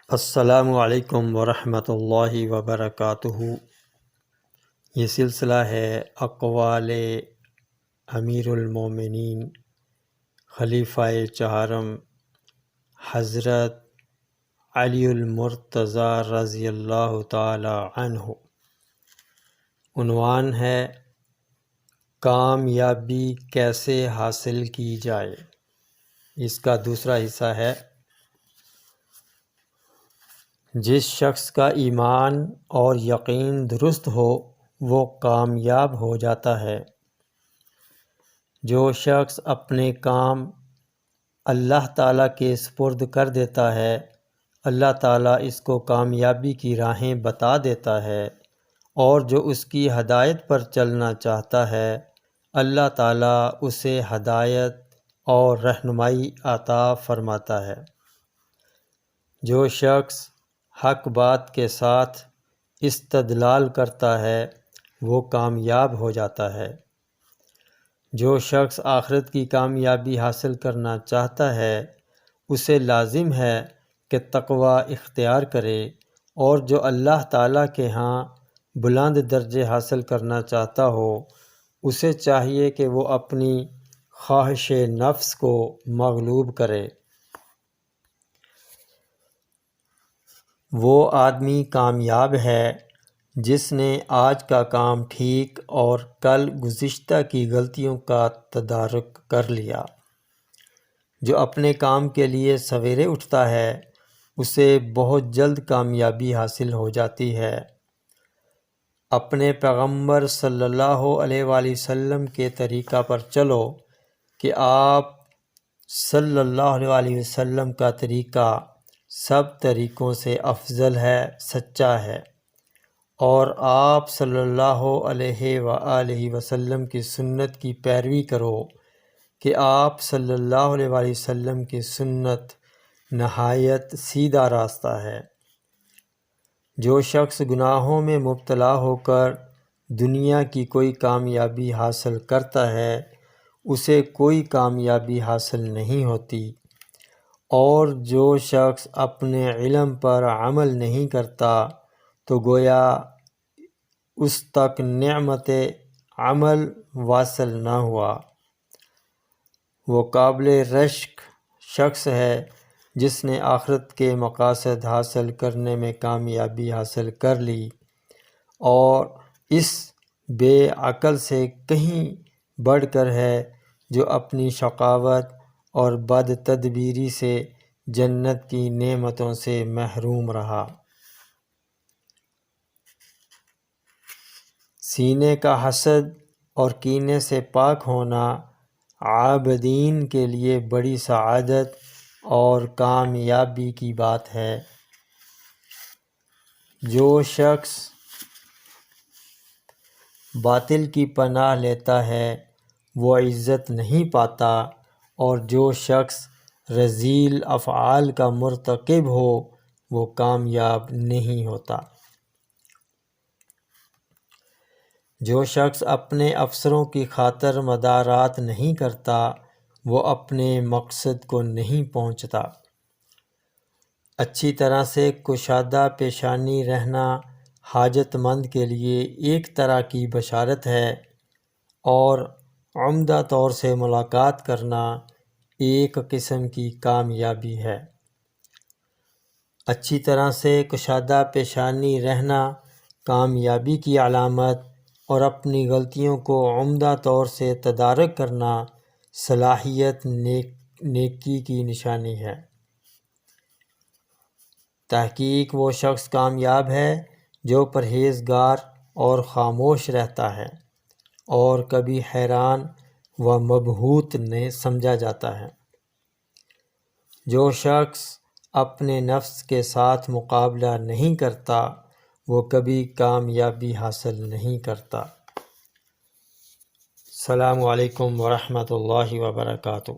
السلام علیکم ورحمۃ اللہ وبرکاتہ۔ یہ سلسلہ ہے اقوال امیر المومنین خلیفہ چہارم حضرت علی المرتضیٰ رضی اللہ تعالی عنہ۔ عنوان ہے کامیابی کیسے حاصل کی جائے۔ اس کا دوسرا حصہ ہے جس شخص کا ایمان اور یقین درست ہو وہ کامیاب ہو جاتا ہے۔ جو شخص اپنے کام اللہ تعالیٰ کے سپرد کر دیتا ہے، اللہ تعالیٰ اس کو کامیابی کی راہیں بتا دیتا ہے، اور جو اس کی ہدایت پر چلنا چاہتا ہے اللہ تعالیٰ اسے ہدایت اور رہنمائی عطا فرماتا ہے۔ جو شخص حق بات کے ساتھ استدلال کرتا ہے وہ کامیاب ہو جاتا ہے۔ جو شخص آخرت کی کامیابی حاصل کرنا چاہتا ہے اسے لازم ہے کہ تقوی اختیار کرے، اور جو اللہ تعالیٰ کے ہاں بلند درجے حاصل کرنا چاہتا ہو اسے چاہیے کہ وہ اپنی خواہش نفس کو مغلوب کرے۔ وہ آدمی کامیاب ہے جس نے آج کا کام ٹھیک اور کل گزشتہ کی غلطیوں کا تدارک کر لیا۔ جو اپنے کام کے لیے سویرے اٹھتا ہے اسے بہت جلد کامیابی حاصل ہو جاتی ہے۔ اپنے پیغمبر صلی اللہ علیہ وآلہ وسلم کے طریقہ پر چلو کہ آپ صلی اللہ علیہ وآلہ وسلم کا طریقہ سب طریقوں سے افضل ہے، سچا ہے، اور آپ صلی اللہ علیہ وآلہ وسلم کی سنت کی پیروی کرو کہ آپ صلی اللہ علیہ وآلہ وسلم کی سنت نہایت سیدھا راستہ ہے۔ جو شخص گناہوں میں مبتلا ہو کر دنیا کی کوئی کامیابی حاصل کرتا ہے اسے کوئی کامیابی حاصل نہیں ہوتی، اور جو شخص اپنے علم پر عمل نہیں کرتا تو گویا اس تک نعمت عمل واصل نہ ہوا۔ وہ قابل رشک شخص ہے جس نے آخرت کے مقاصد حاصل کرنے میں کامیابی حاصل کر لی، اور اس بے عقل سے کہیں بڑھ کر ہے جو اپنی شقاوت اور بد تدبیری سے جنت کی نعمتوں سے محروم رہا۔ سینے کا حسد اور کینے سے پاک ہونا عابدین کے لیے بڑی سعادت اور کامیابی کی بات ہے۔ جو شخص باطل کی پناہ لیتا ہے وہ عزت نہیں پاتا، اور جو شخص رذیل افعال کا مرتکب ہو وہ کامیاب نہیں ہوتا۔ جو شخص اپنے افسروں کی خاطر مدارات نہیں کرتا وہ اپنے مقصد کو نہیں پہنچتا۔ اچھی طرح سے کشادہ پیشانی رہنا حاجت مند کے لیے ایک طرح کی بشارت ہے، اور عمدہ طور سے ملاقات کرنا ایک قسم کی کامیابی ہے۔ اچھی طرح سے کشادہ پیشانی رہنا کامیابی کی علامت، اور اپنی غلطیوں کو عمدہ طور سے تدارک کرنا صلاحیت نیکی کی نشانی ہے۔ تحقیق وہ شخص کامیاب ہے جو پرہیزگار اور خاموش رہتا ہے، اور کبھی حیران و مبہوت سمجھا جاتا ہے۔ جو شخص اپنے نفس کے ساتھ مقابلہ نہیں کرتا وہ کبھی کامیابی حاصل نہیں کرتا۔ السلام علیکم ورحمۃ اللہ وبرکاتہ۔